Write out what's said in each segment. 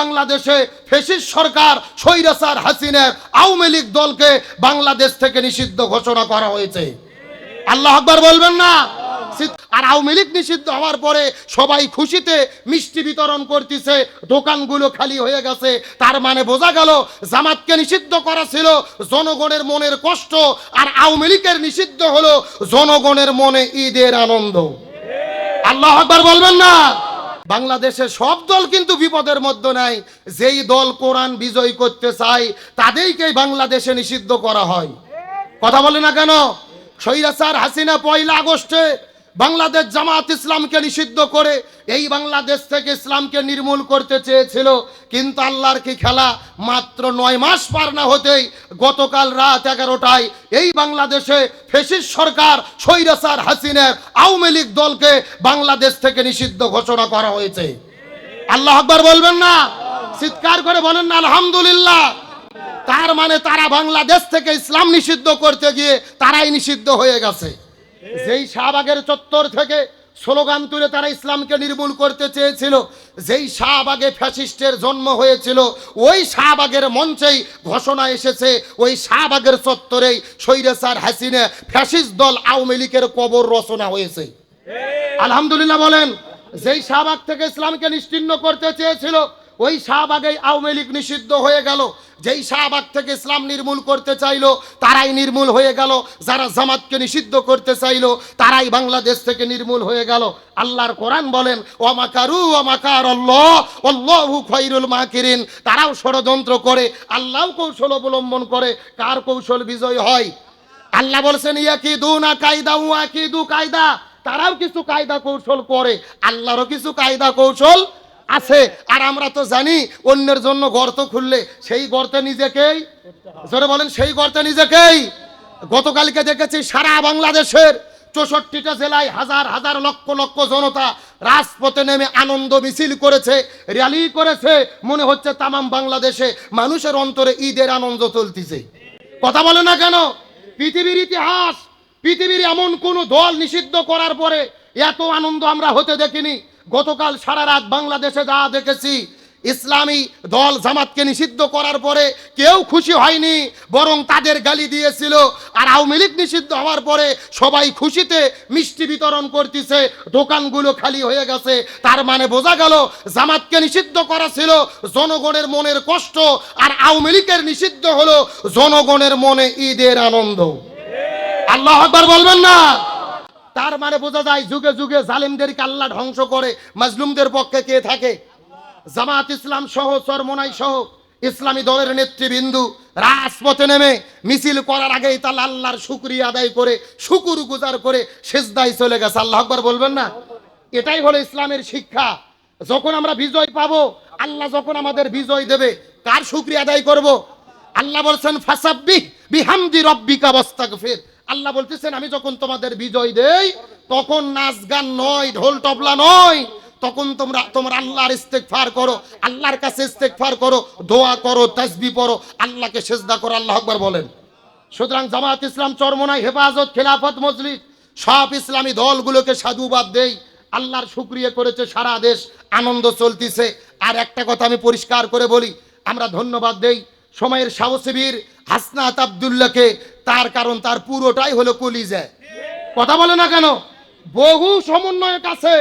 বাংলাদেশে ফ্যাসিস্ট সরকার স্বৈরাচার হাসিনার আওয়ামী লীগ দলকে বাংলাদেশ থেকে নিষিদ্ধ ঘোষণা করা হয়েছে। আল্লাহু আকবার বলবেন না? আর আওয়ামী লীগ নিষিদ্ধ হওয়ার পরে সবাই খুশিতে মিষ্টি বিতরণ করতেছে, দোকানগুলো খালি হয়ে গেছে। তার মানে বোঝা গেল জামাতকে নিষিদ্ধ করা ছিল জনগণের মনের কষ্ট, আর আওয়ামী লীগের নিষিদ্ধ হলো জনগণের মনে ঈদের আনন্দ। আল্লাহু আকবার বলবেন না? বাংলাদেশের সব দল কিন্তু বিপদের মধ্যে নাই। যেই দল কোরআন বিজয় করতে চায় তাদেরকেই বাংলাদেশে নিষিদ্ধ করা হয়। কথা বলে না কেন? স্বৈরাচার হাসিনা 1 আগস্টে বাংলাদেশ জামাত ইসলামকে নিষিদ্ধ করে এই বাংলাদেশ থেকে ইসলামকে নির্মূল করতে চেয়েছিল, কিন্তু আল্লাহর কি খেলা, মাত্র 9 মাস পার না হতেই গতকাল রাত 11টায় এই বাংলাদেশে ফ্যাসিস্ট সরকার স্বৈরাচার হাসিনার আওয়ামী লীগ দলকে বাংলাদেশ থেকে নিষিদ্ধ ঘোষণা করা হয়েছে। আল্লাহু আকবার বলবেন না? চিৎকার করে বলেন না আলহামদুলিল্লাহ। তার মানে তারা বাংলাদেশ থেকে ইসলাম নিষিদ্ধ করতে গিয়ে তারাই নিষিদ্ধ হয়ে গেছে। যেই শাহবাগের চত্বর থেকে স্লোগান তুলে তারা ইসলামকে নির্মূল করতে চেয়েছিল, যেই শাহবাগে ফ্যাসিস্টের জন্ম হয়েছিল, ওই শাহবাগের মঞ্চেই ঘোষণা এসেছে ওই শাহবাগের চত্বরেই স্বৈরাচার হাসিনা ফ্যাসিস্ট দল আওয়ামী লীগের কবর রচনা হয়েছে। আলহামদুলিল্লাহ বলেন। যেই শাহবাগ থেকে ইসলামকে নিশ্চিহ্ন করতে চেয়েছিল ওই শাহবাগেই আওয়ামী লীগ নিষিদ্ধ হয়ে গেল। যেই শাহবাগ থেকে ইসলাম নির্মূল করতে চাইলো তারাই নির্মূল হয়ে গেল। যারা জামাতকে নিষিদ্ধ করতে চাইলো তারাই বাংলাদেশ থেকে নির্মূল হয়ে গেল। আল্লাহর কোরআন বলেন ওয়ামাকারু ওয়ামাকার আল্লাহ আল্লাহু খায়রুল মাকিরিন। তারাও ষড়যন্ত্র করে, আল্লাহও কৌশল অবলম্বন করে। কার কৌশল বিজয় হয়? আল্লাহ বলছেন ইয়াকিদুনা কায়দা ওয়া আকিদু কায়দা। তারাও কিছু কায়দা কৌশল করে, আল্লাহরও কিছু কায়দা কৌশল আছে। আর আমরা তো জানি অন্যের জন্য গর্ত খুললে সেই গর্তে নিজেকেই, জোরে বলেন, সেই গর্তে নিজেকেই। গতকালকে দেখেছি সারা বাংলাদেশের 64টা জেলায় হাজার হাজার লক্ষ লক্ষ জনতা রাজপথে নেমে আনন্দ মিছিল করেছে, র্যালি করেছে। মনে হচ্ছে তামাম বাংলাদেশে মানুষের অন্তরে ঈদের আনন্দ চলতেছে। কথা বলে না কেন? পৃথিবীর ইতিহাস, পৃথিবীর এমন কোন দল নিষিদ্ধ করার পরে এত আনন্দ আমরা হতে দেখিনি। গতকাল সারা রাত বাংলাদেশে যা দেখেছি, ইসলামী দল জামাতকে নিষিদ্ধ করার পরে কেউ খুশি হয়নি, বরং তাদের গালি দিয়েছিল। আর আওয়ামী লীগ নিষিদ্ধ হওয়ার পরে সবাই খুশিতে মিষ্টি বিতরণ করতেছে, দোকানগুলো খালি হয়ে গেছে। তার মানে বোঝা গেল জামাতকে নিষিদ্ধ করা ছিল জনগণের মনের কষ্ট, আর আওয়ামী লীগের নিষিদ্ধ হলো জনগণের মনে ঈদের আনন্দ। আল্লাহু আকবার বলবেন না? তার মানে বোঝা যায় যুগে যুগে জালিমদেরকে আল্লাহ ধ্বংস করে, মাজলুমদের পক্ষে কে থাকে? জামাত ইসলাম সহ চরমোনাই সহ ইসলামী দলের নেতৃবৃন্দু রাজপথে নেমে মিছিল করার আগেই তারা আল্লাহর শুকরিয়া আদায় করে, শুকুর গুজার করে সিজদায় চলে গেছে। আল্লাহু আকবার বলবেন না? এটাই হলো ইসলামের শিক্ষা। যখন আমরা বিজয় পাবো, আল্লাহ যখন আমাদের বিজয় দেবে, কার শুকরিয়া আদায় করব? আল্লাহ বলছেন ফাসাব্বিহ বিহামদি রাব্বিকা ওয়াস্তাগফির। আল্লাহ বলতেছেন আমি যখন তোমাদের বিজয় দেই তখন নাচ গান নয়, ঢোল তবলা নয়, তখন তোমরা আল্লাহর ইস্তেগফার করো, আল্লাহর কাছে ইস্তেগফার করো, দোয়া করো, তাসবিহ পড়ো, আল্লাহকে সিজদা করো। আল্লাহু আকবার বলেন। সুতরাং জামাত ইসলাম, চরমোনাই, হেফাজত, খেলাফত মজলিস সব ইসলামী দলগুলোকে সাধুবাদ দেই। আল্লাহর শুকরিয়া করেছে সারা দেশ, আনন্দ চলতেছে। আর একটা কথা আমি পরিষ্কার করে বলি, আমরা ধন্যবাদ দেই সময়ের সাহসী বীর হাসনাত আব্দুল্লাহকে, তার কারণ তার পুরোটাই হলো কলিজা। কথা বলে না কেন? বহু সমন্বয়ক আছে,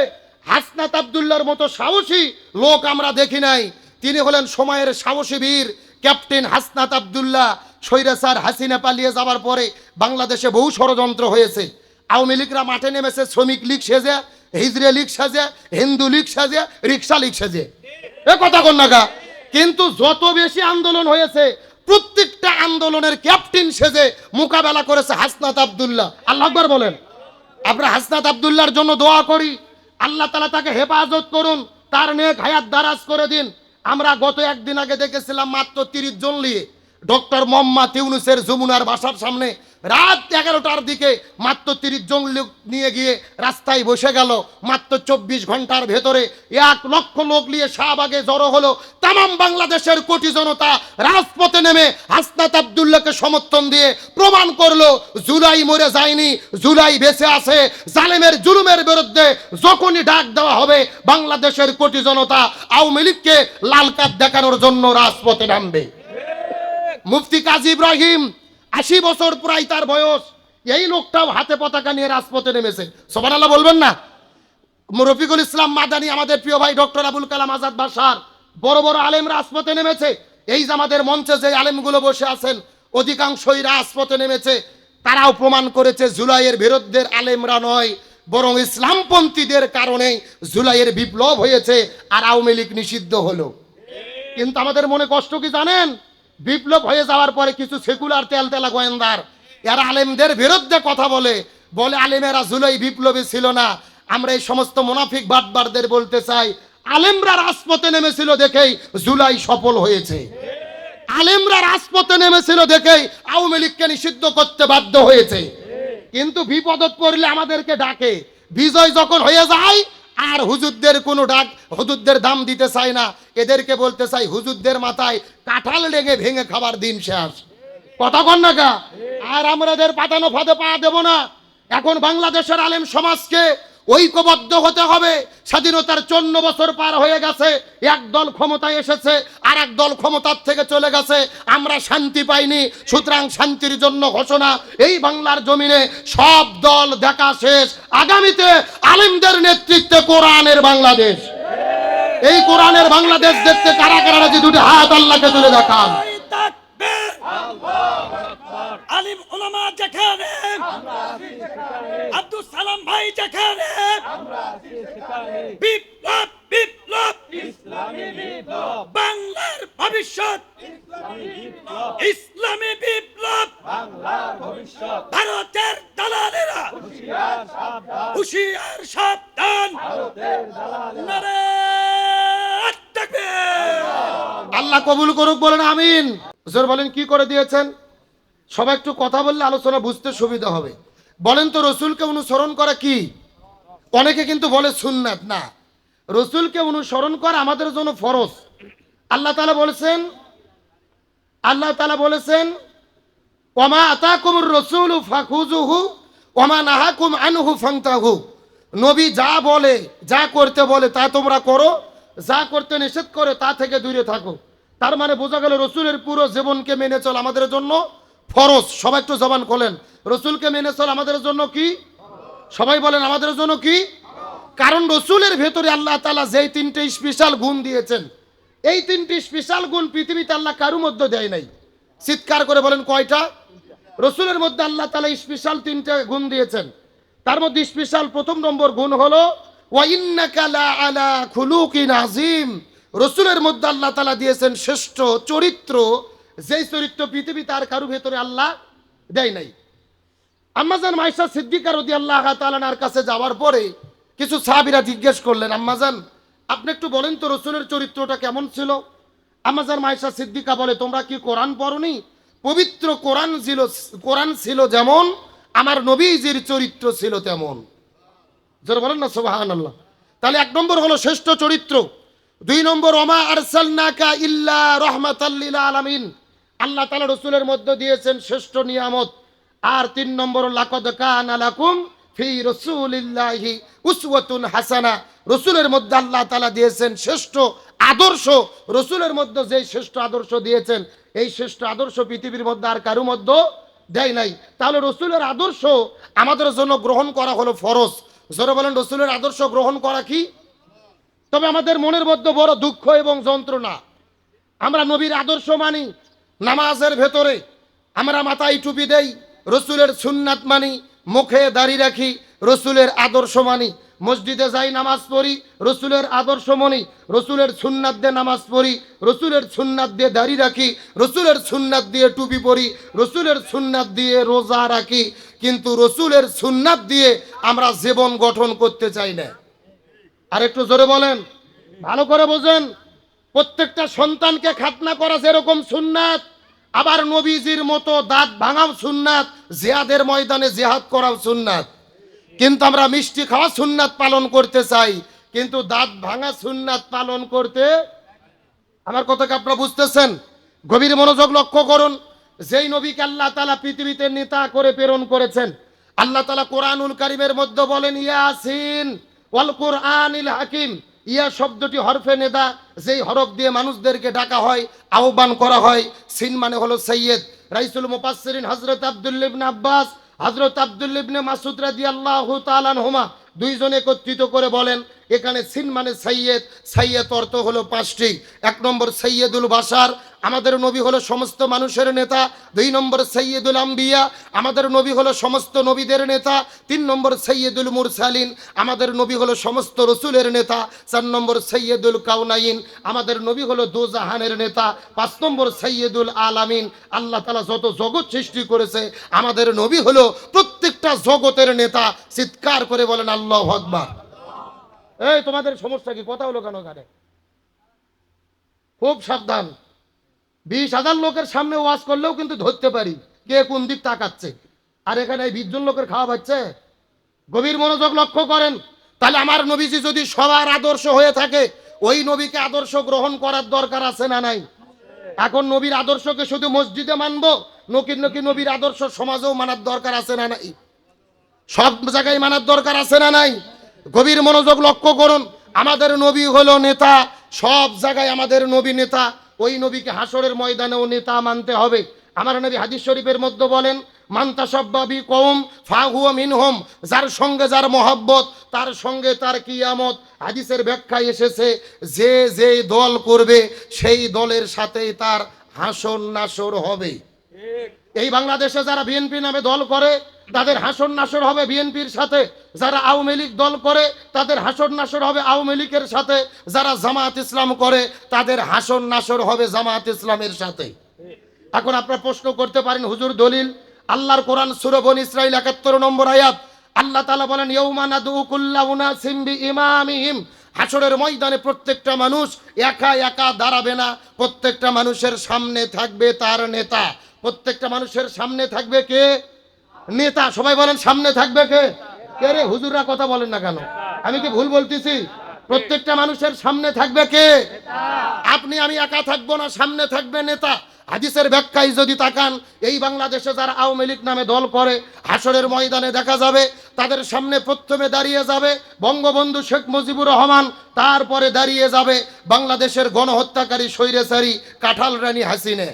হাসনাত আব্দুল্লাহর মতো সাহসী লোক আমরা দেখি নাই। তিনি হলেন সময়ের সাহসী বীর ক্যাপ্টেন হাসনাত আব্দুল্লাহ। স্বৈরাচার হাসিনা পালিয়ে যাওয়ার পরে বাংলাদেশে বহু ষড়যন্ত্র হয়েছে। আওয়ামী লীগরা মাঠে নেমেছে শ্রমিক লীগ সেজে, হিজড়ে লীগ সাজে, হিন্দু লীগ সাজে, রিক্সা লীগ সাজে। এ কথা কোন নাগা? কিন্তু যত বেশি আন্দোলন হয়েছে প্রত্যেকটা আন্দোলনের ক্যাপ্টেন সেজে মোকাবেলা করেছে হাসনাত আব্দুল্লাহ। আল্লাহু আকবার বলেন। আমরা হাসনাত আব্দুল্লাহর জন্য দোয়া করি, আল্লাহ তাআলা তাকে হেফাজত করুন, তার নেক হায়াত দারাজ করে দিন। আমরা গত একদিন আগে দেখেছিলাম মাত্র 30 জন নিয়ে ডক্টর মোহাম্মদ ইউনুসের যমুনার বাসার সামনে রাত 11টার দিকে মাত্র 30 জন লোক নিয়ে গিয়ে রাস্তায় বসে গেল। মাত্র 24 ঘন্টার ভেতরে 1 লক্ষ লোক নিয়ে শাহবাগে জড়ো হলো। তামাম বাংলাদেশের কোটি জনতা রাজপথে নেমে হাসনাত আব্দুল্লাহকে সমর্থন দিয়ে প্রমাণ করলো জুলাই মরে যায়নি, জুলাই বেঁচে আছে। জালেমের জুলুমের বিরুদ্ধে যখনই ডাক দেওয়া হবে বাংলাদেশের কোটি জনতা আওয়ামী লীগকে লাল কার্ড দেখানোর জন্য রাজপথে নামবে। মুফতি কাজী ইব্রাহিম 80 বছর প্রায় তার বয়স, এই লোকটাও হাতে পতাকা নিয়ে রাজপথে নেমেছে। সুবহানাল্লাহ বলবেন না? রফিকুল ইসলাম মাদানী, আমাদের প্রিয় ভাই ডক্টর আবুল কালাম আজাদ বাশার, বড় বড় আলেম রাজপথে নেমেছে। এই যে আমাদের মঞ্চে যে আলেমগুলো বসে আছেন অধিকাংশই রাজপথে নেমেছে। তারাও প্রমাণ করেছে জুলাইয়ের বিরুদ্ধে আলেমরা নয়, বরং ইসলামপন্থীদের কারণে জুলাইয়ের বিপ্লব হয়েছে আর আওয়ামী লীগ নিষিদ্ধ হলো। কিন্তু আমাদের মনে কষ্ট কি জানেন? বিপ্লব হয়ে যাওয়ার পরে কিছু সেকুলার তেলতেলা গোয়েন্দার এরা আলেমদের বিরুদ্ধে কথা বলে আলেমেরা জুলাই বিপ্লবী ছিল না। আমরা এই সমস্ত মুনাফিক বাটবারদের বলতে চাই, আলেমরা রাজপথে নেমেছিল দেখেই জুলাই সফল হয়েছে। আলেমরা রাজপথে নেমেছিল দেখেই আওয়ামী লীগকে নিষিদ্ধ করতে বাধ্য হয়েছে। কিন্তু বিপদত পড়লে আমাদেরকে ডাকে, বিজয় যখন হয়ে যায় আর হুজুরদের কোনো ডাক, হুজুরদের দাম দিতে চায় না। এদেরকে বলতে চাই হুজুরদের মাথায় কাঁঠাল লেগে ভেঙে খাবার দিন শেষ। কথা কন না গা? আর আমরা এদের পাতানো ফাঁদে পা দেব না। এখন বাংলাদেশের আলেম সমাজকে ঐক্যবদ্ধ হতে হবে। স্বাধীনতার 54 বছর পার হয়ে গেছে, এক দল ক্ষমতায় এসেছে আর এক দল ক্ষমতার থেকে চলে গেছে, আমরা শান্তি পাইনি। সুতরাং শান্তির জন্য ঘোষণা, এই বাংলার জমিনে সব দল দেখা শেষ। আগামীতে আলেমদের নেতৃত্বে কোরআনের বাংলাদেশ। এই কোরআনের বাংলাদেশ দেখতে কারা কারা রাজি? দুটি হাত আল্লাহকে তুলে দেখান। আলিম ওলামা যেখানে, আব্দুল সালাম ভাই যেখানে, বিপ্লব বিপ্লব ইসলামী বিপ্লব, বাংলার ভবিষ্যৎ ইসলামী বিপ্লব, বাংলার ভবিষ্যৎ। ভারতের দালালেরা হুঁশিয়ার সাবধান, নারে তাকবীর। আল্লাহ কবুল করুক, বলেন আমিন। হুজুর বলেন কি করে দিয়েছেন? সবাই একটু কথা বললে আলোচনা বুঝতে সুবিধা হবে। বলেন তো রসুলকে অনুসরণ করা কি? অনেকে কিন্তু বলে সুন্নাত। না, রসুলকে অনুসরণ করা আমাদের জন্য ফরজ। আল্লাহ তাআলা বলেছেন ওয়ামা আতাকুমুর রাসূলু ফাখুযুহু ওয়ামা নাহাকুম আনহু ফান্তাহু। নবী যা বলে, যা করতে বলে তা তোমরা করো, যা করতে নিষেধ করে তা থেকে দূরে থাকো। তার মানে বোঝা গেল রসুলের পুরো জীবনকে মেনে চল আমাদের জন্য ফরজ। সবাই একটু জবান খোলেন, রসুলকে মেনে চল আমাদের জন্য কি? সবাই বলেন আমাদের জন্য কি? কারণ রসুলের ভেতরে আল্লাহ তাআলা যেই 3টে স্পেশাল গুণ দিয়েছেন, এই 3টি স্পেশাল গুণ পৃথিবীতে আল্লাহ কারো মধ্যে দেয় নাই। চিৎকার করে বলেন কয়টা? রসুলের মধ্যে আল্লাহ তাআলা স্পেশাল 3টে গুণ দিয়েছেন। তার মধ্যে স্পেশাল প্রথম নম্বর গুণ হলো ওয়া ইন্নাকা লা আলা খুলুকিন আযীম। রসুলের মধ্যে আল্লাহ তাআলা দিয়েছেন শ্রেষ্ঠ চরিত্র, যেই চরিত্র পৃথিবীতে আর কারো ভেতরে আল্লাহ দেয় নাই। আম্মাজান মাইশা সিদ্দিকা রাদিয়াল্লাহু তাআলার কাছে যাওয়ার পরে কিছু সাহাবীরা জিজ্ঞেস করলেন, আম্মাজান আপনি একটু বলেন তো রসুলের চরিত্রটা কেমন ছিল? আম্মাজান মাইশা সিদ্দিকা বলে, তোমরা কি কোরআন পড়নি? পবিত্র কোরআন ছিল যেমন, আমার নবীজির চরিত্র ছিল তেমন। যারা বলেন না সুবহানাল্লাহ। তাহলে 1 নম্বর হলো শ্রেষ্ঠ চরিত্র। 2 নম্বর ওমা আরসালনাকা ইল্লা রাহমাতাল লিল আলামিন। আল্লাহ তাআলা রসুলের মধ্যে দিয়েছেন শ্রেষ্ঠ নিয়ামত। আর 3 নম্বর লাকাদ কানা লাকুম ফি রাসূলিল্লাহি উসওয়াতুন হাসানা। রসুলের মধ্যে আল্লাহ তাআলা দিয়েছেন শ্রেষ্ঠ আদর্শ। রসুলের মধ্যে যে শ্রেষ্ঠ আদর্শ দিয়েছেন, এই শ্রেষ্ঠ আদর্শ পৃথিবীর মধ্যে আর কারো মধ্যে দেয় নাই। তাহলে রসুলের আদর্শ আমাদের জন্য গ্রহণ করা হলো ফরজ। জোরে বলেন রসুলের আদর্শ গ্রহণ করা কি? তবে আমাদের মনের মধ্যে বড় দুঃখ এবং যন্ত্রণা। আমরা নবীর আদর্শ মানি, নামাজের ভেতরে আমরা মাথায় টুপি দেই, রসুলের সুন্নাত মানি, মুখে দাড়ি রাখি, রসুলের আদর্শ মানি, মসজিদে যাই নামাজ পড়ি, রসুলের আদর্শ মানি, রসুলের সুন্নাত দিয়ে নামাজ পড়ি, রসুলের সুন্নাত দিয়ে দাড়ি রাখি, রসুলের সুন্নাত দিয়ে টুপি পরি, রসুলের সুন্নাত দিয়ে রোজা রাখি। কিন্তু রসুলের সুন্নাত দিয়ে আমরা জীবন গঠন করতে চাই না। আর একটু জোরে বলেন, ভালো করে বোঝেন। প্রত্যেকটা সন্তানকে খাতনা করা যেরকম সুন্নাত, আবার নবীজির মতো দাঁত ভাঙাও সুন্নাত, জিহাদের ময়দানে জিহাদ করাও সুন্নাত। কিন্তু আমরা মিষ্টি খাওয়া সুন্নাত পালন করতে চাই, কিন্তু দাঁত ভাঙা সুন্নাত পালন করতে, আমার কথাকে আপনারা বুঝতেছেন? গভীর মনোযোগ লক্ষ্য করুন। যেই নবীকে আল্লাহ তাআলা পৃথিবীতে নেতা করে প্রেরণ করেছেন, আল্লাহ তাআলা কোরআনুল কারীমের মধ্যে বলেন ইয়াসিন ওয়াল কুরআনিল হাকিম। ইয়া শব্দটি হরফে নেদা, যেই হরফ দিয়ে মানুষদেরকে ডাকা হয়, আহ্বান করা হয়। সিন মানে হলো সৈয়দ। রাইসুল মুফাসসিরিন হযরত আব্দুল্লাহ ইবনে আব্বাস, হযরত আব্দুল্লাহ ইবনে মাসউদ রাদিয়াল্লাহু তাআলা আনহুমা দুইজন একত্রিত করে বলেন, এখানে সিন মানে সৈয়দ। সৈয়দ অর্থ হলো পাঁচটি। এক নম্বর সৈয়দুল বাশার, আমাদের নবী হলো সমস্ত মানুষের নেতা। দুই নম্বর সৈয়দুল আম্বিয়া, আমাদের নবী হলো সমস্ত নবীদের নেতা। তিন নম্বর সৈয়দুল মুরসালিন, আমাদের নবী হলো সমস্ত রসুলের নেতা। চার নম্বর সৈয়দুল কাউনাইন, আমাদের নবী হলো দোজাহানের নেতা। পাঁচ নম্বর সৈয়দুল আলামিন, আল্লাহ তাআলা যত জগৎ সৃষ্টি করেছে আমাদের নবী হলো প্রত্যেকটা জগতের নেতা। চিৎকার করে বলেন আল্লাহু আকবার। এই তোমাদের সমস্যা কি? কথা হলো কেন এখানে? খুব সাবধান। 20,000 লোকের সামনে ওয়াজ করলেও কিন্তু ধরতে পারি কে কোন দিক তাকাচ্ছে। আর এখানে 20 জন লোকের খাওয়া পাচ্ছে। গভীর মনোযোগ লক্ষ্য করেন। তাহলে আমার নবীজি যদি সবার আদর্শ হয়ে থাকে, ওই নবীকে আদর্শ গ্রহণ করার দরকার আছে না নাই? এখন নবীর আদর্শকে শুধু মসজিদে মানবো, নাকি নবীর আদর্শ সমাজেও মানার দরকার আছে না নাই? সব জায়গায় মানার দরকার আছে না নাই? গভীর মনোযোগ লক্ষ্য করুন। আমাদের নবী হলো নেতা, সব জায়গায় আমাদের নবী নেতা। ওই নবীকে হাসরের ময়দানেও নেতা মানতে হবে। আমার নবী হাদিস শরীফের মধ্যে বলেন, মান তাশাব্বা বি কওম ফাহুয়া মিনহুম, যার সঙ্গে যার মহব্বত তার সঙ্গে তার কিয়ামত। হাদিসের ব্যাখ্যায় এসেছে, যে যে দল করবে সেই দলের সাথেই তার হাসর নাসর হবে। এই বাংলাদেশে যারা বিএনপি নামে দল করে তাদের হাসর নাসর হবে বিএনপির সাথে, যারা আওয়ামী লীগ দল করে তাদের হাসর নাসর হবে আওয়ামী লীগের সাথে, যারা জামাত ইসলাম করে তাদের হাসর নাসর হবে জামাত ইসলামের সাথে। এখন আপনারা প্রশ্ন করতে পারেন, হুজুর দলিল? আল্লাহর কোরআন সূরা বনী ইসরাঈল ৭১ নম্বর আয়াত। আল্লাহ তাআলা বলেন, ইয়াউমা নাদউ কুল্লা উনাসিম বিইমামিহিম। হাসরের ময়দানে প্রত্যেকটা মানুষ একা একা দাঁড়াবে না, প্রত্যেকটা মানুষের সামনে থাকবে তার নেতা। প্রত্যেকটা মানুষের সামনে থাকবে কে? নেতা। সবাই বলেন সামনে থাকবে কে? কে রে হুজুররা কথা বলেন না কেন? আমি কি ভুল বলতেছি? প্রত্যেকটা মানুষের সামনে থাকবে কে? আপনি আমি একা থাকবো না, সামনে থাকবে নেতা। হাদিসের ব্যাখ্যায় যদি তাকান, এই বাংলাদেশে যারা আওয়ামী লীগ নামে দল করে হাসরের ময়দানে দেখা যাবে তাদের সামনে প্রথমে দাঁড়িয়ে যাবে বঙ্গবন্ধু শেখ মুজিবুর রহমান, তারপরে দাঁড়িয়ে যাবে বাংলাদেশের গণহত্যাকারী স্বৈরাচারী কাঁঠাল রানী হাসিনে,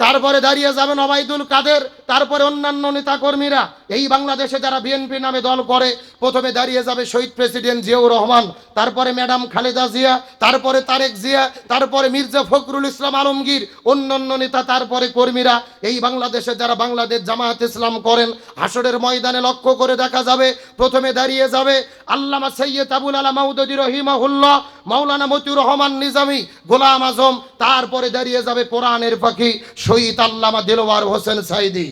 তারপরে দাঁড়িয়ে যাবেন ওবায়দুল কাদের, তারপরে অন্যান্য নেতা কর্মীরা। এই বাংলাদেশে যারা বিএনপি নামে দল করে প্রথমে দাঁড়িয়ে যাবে শহীদ প্রেসিডেন্ট জিয়াউর রহমান, তারপরে ম্যাডাম খালেদা জিয়া, তারপরে তারেক জিয়া, তারপরে মির্জা ফখরুল ইসলাম আলমগীর, অন্যান্য নেতা, তারপরে কর্মীরা। এই বাংলাদেশে যারা বাংলাদেশ জামাত ইসলাম করেন হাসরের ময়দানে লক্ষ্য করে দেখা যাবে প্রথমে দাঁড়িয়ে যাবে আল্লামা সৈয়দ আবুল আলা মাউদুদী রহিমাহুল্লাহ, মাওলানা মতিউর রহমান নিজামী, গোলাম আজম, তারপরে দাঁড়িয়ে যাবে কোরআনের পাখি শহীদ আল্লামা দিলওয়ার হোসেন সাইদি,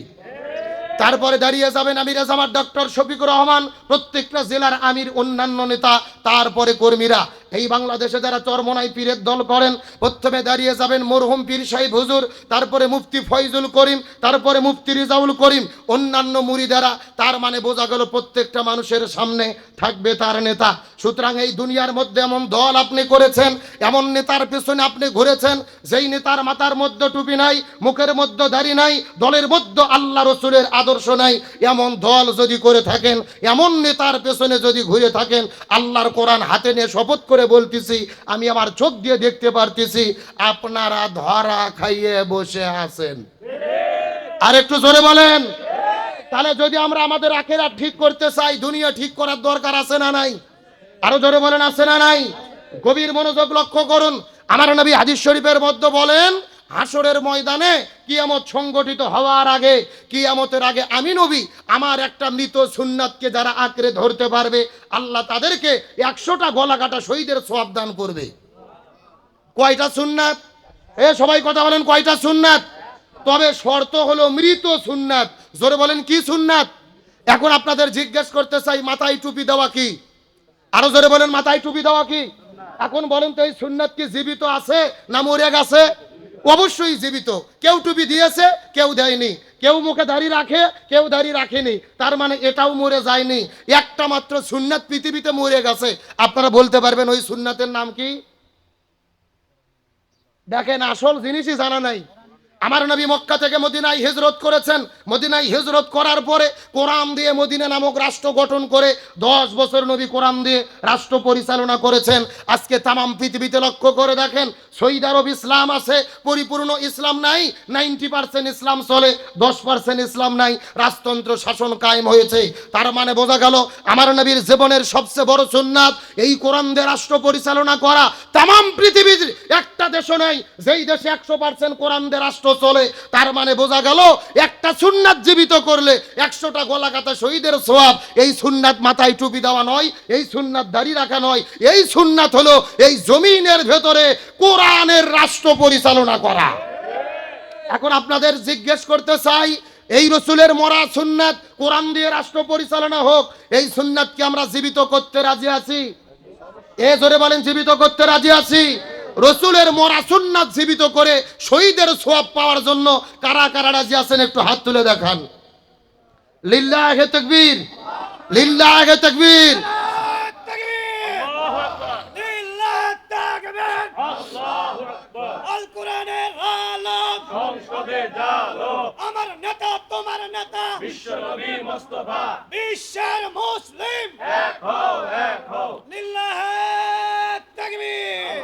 তারপরে দাঁড়িয়ে যাবেন আমির জামাত ডক্টর শফিকুর রহমান, প্রত্যেকটা জেলার আমির, অন্যান্য নেতা, তারপরে কর্মীরা। এই বাংলাদেশে যারা চরমনাই পীরের দল করেন প্রথমে দাঁড়িয়ে যাবেন মরহুম পীর সাহেব হুজুর, তারপরে মুফতি ফয়জুল করিম, তারপরে মুফতি রিজাউল করিম, অন্যান্য মুরিদারা। তার মানে বোঝা গেল প্রত্যেকটা মানুষের সামনে থাকবে তার নেতা। সুতরাং এই দুনিয়ার মধ্যে এমন দল আপনি করেছেন, এমন নেতার পেছনে আপনি ঘুরেছেন, যেই নেতার মাথার মধ্যে টুপি নাই, মুখের মধ্যে দাড়ি নাই, দলের মধ্যে আল্লাহ রসুলের আদর্শ নাই, এমন দল যদি করে থাকেন, এমন নেতার পেছনে যদি ঘুরে থাকেন, আল্লাহর কোরআন হাতে নিয়ে শপথ করে বলতেছি, আমি আমার চোখ দিয়ে দেখতে পারতেছি, আপনারা ধরা খাইয়ে বসে আছেন। আর একটু জোরে বলেন। তাহলে যদি আমরা আমাদের আখিরাত ঠিক করতে চাই, দুনিয়া ঠিক করার দরকার আছে না নাই? আরো জোরে বলেন, আছে না নাই? গভীর মনোযোগ লক্ষ্য করুন। আমার নবী হাদিস শরীফের মধ্যে বলেন, হাসরের ময়দানে কিয়ামত সংগঠিত হওয়ার আগে, কিয়ামতের আগে আমি নবী আমার একটা মৃত সুন্নাতকে যারা আঁকড়ে ধরতে পারবে, আল্লাহ তাদেরকে 100টা গলা কাটা শহীদের সওয়াব দান করবে। কয়টা সুন্নাত? এ সবাই কথা বলেন, কয়টা সুন্নাত? তবে শর্ত হলো মৃত সুন্নাত। জোরে বলেন, কি সুন্নাত? এখন আপনাদের জিজ্ঞেস করতে চাই, মাথায় টুপি দেওয়া কি? আরো জোরে বলেন, মাথায় টুপি দেওয়া কি? এখন বলেন তো, এই সুন্নাত কি জীবিত আছে না মরে গেছে? অবশ্যই জীবিত। কেউ টুপি দিয়েছে, কেউ দেয়নি, কেউ মুখে দাড়ি রাখে, কেউ দাড়ি রাখেনি, তার মানে এটাও মরে যায়নি। একটা মাত্র সুন্নাত পৃথিবীতে মরে গেছে। আপনারা বলতে পারবেন ওই সুন্নাতের নাম কি? দেখেন, আসল জিনিসই জানা নাই। আমার নবী মক্কা থেকে মদিনায় হিজরত করেছেন। মদিনায় হিজরত করার পরে কোরআন দিয়ে মদিনা নামক রাষ্ট্র গঠন করে 10 বছর নবী কোরআন দিয়ে রাষ্ট্র পরিচালনা করেছেন। আজকে তামাম পৃথিবীতে লক্ষ্য করে দেখেন, সৌদি আরব ইসলাম আছে, পরিপূর্ণ ইসলাম নাই। 90% ইসলাম চলে, 10% ইসলাম নাই। রাজতন্ত্র শাসন কায়েম হয়েছে। তার মানে বোঝা গেল আমার নবীর জীবনের সবচেয়ে বড় সুন্নাত এই কোরআন দিয়ে রাষ্ট্র পরিচালনা করা। তামাম পৃথিবীর একটা দেশও নাই যেই দেশে 100% কোরআন দিয়ে রাষ্ট্র চলে। তার মানে বোঝা গেল একটা সুন্নাত জীবিত করলে 100টা গলা কাটা শহীদের সওয়াব। এই সুন্নাত মাথায় টুপি দেওয়া নয়, এই সুন্নাত দাড়ি রাখা নয়, এই সুন্নাত হলো এই জমিনের ভেতরে কোরআনের রাষ্ট্র পরিচালনা করা। এখন আপনাদের জিজ্ঞেস করতে চাই, এই রসুলের মরা সুন্নাত কোরআন দিয়ে রাষ্ট্র পরিচালনা হোক, এই সুন্নাতকে আমরা জীবিত করতে রাজি আছি? এ জোরে বলেন, জীবিত করতে রাজি আছি? রসুলের মরা সুন্নাত জীবিত করে শহীদের সওয়াব পাওয়ার জন্য কারা কারা রাজি আছেন একটু হাত তুলে দেখান। লিল্লাহে তাকবীর, লিল্লাহে তাকবীর। আল কোরআনের আলোক সংসদে জালো, আমার নেতা তোমার নেতা বিশ্বনবী মুস্তাফা, বিশ্বের মুসলিম এক হও, এক হও, লিল্লাহে তাকবীর।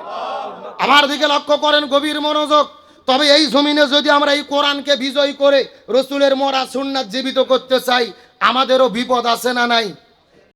আমার দিকে লক্ষ্য করেন, গভীর মনোযোগ। তবে এই জমিনে যদি আমরা এই কোরআনকে বিজয় করে রসুলের মরা সুন্নাত জীবিত করতে চাই, আমাদেরও বিপদ আছে না নাই?